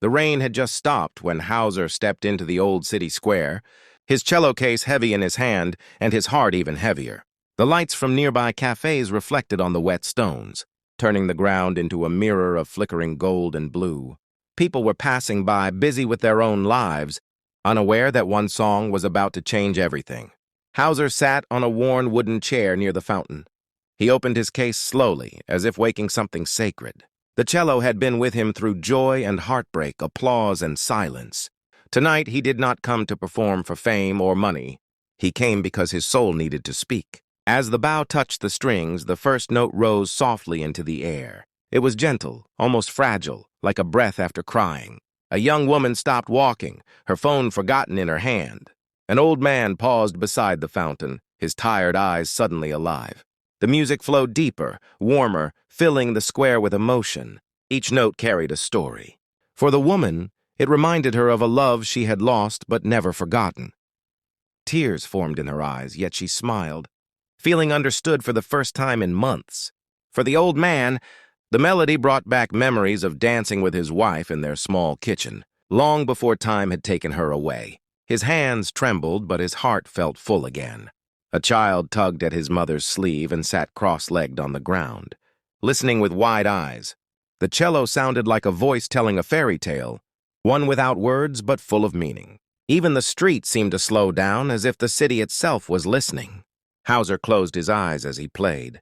The rain had just stopped when Hauser stepped into the old city square, his cello case heavy in his hand and his heart even heavier. The lights from nearby cafes reflected on the wet stones, turning the ground into a mirror of flickering gold and blue. People were passing by, busy with their own lives, unaware that one song was about to change everything. Hauser sat on a worn wooden chair near the fountain. He opened his case slowly, as if waking something sacred. The cello had been with him through joy and heartbreak, applause and silence. Tonight he did not come to perform for fame or money. He came because his soul needed to speak. As the bow touched the strings, the first note rose softly into the air. It was gentle, almost fragile, like a breath after crying. A young woman stopped walking, her phone forgotten in her hand. An old man paused beside the fountain, his tired eyes suddenly alive. The music flowed deeper, warmer, filling the square with emotion. Each note carried a story. For the woman, it reminded her of a love she had lost but never forgotten. Tears formed in her eyes, yet she smiled, feeling understood for the first time in months. For the old man, the melody brought back memories of dancing with his wife in their small kitchen, long before time had taken her away. His hands trembled, but his heart felt full again. A child tugged at his mother's sleeve and sat cross-legged on the ground, listening with wide eyes. The cello sounded like a voice telling a fairy tale, one without words but full of meaning. Even the street seemed to slow down, as if the city itself was listening. Hauser closed his eyes as he played.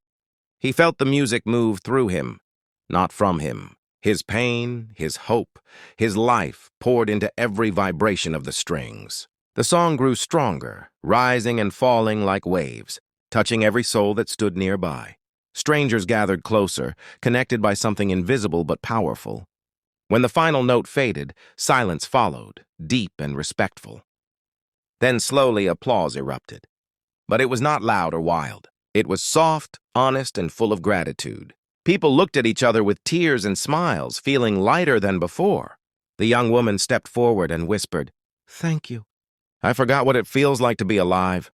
He felt the music move through him, not from him. His pain, his hope, his life poured into every vibration of the strings. The song grew stronger, rising and falling like waves, touching every soul that stood nearby. Strangers gathered closer, connected by something invisible but powerful. When the final note faded, silence followed, deep and respectful. Then slowly applause erupted. But it was not loud or wild. It was soft, honest, and full of gratitude. People looked at each other with tears and smiles, feeling lighter than before. The young woman stepped forward and whispered, "Thank you. I forgot what it feels like to be alive."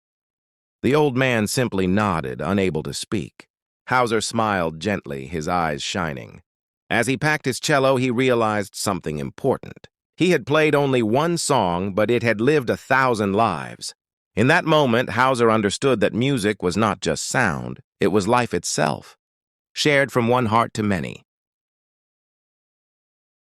The old man simply nodded, unable to speak. Hauser smiled gently, his eyes shining. As he packed his cello, he realized something important. He had played only one song, but it had lived 1,000 lives. In that moment, Hauser understood that music was not just sound, it was life itself, shared from one heart to many.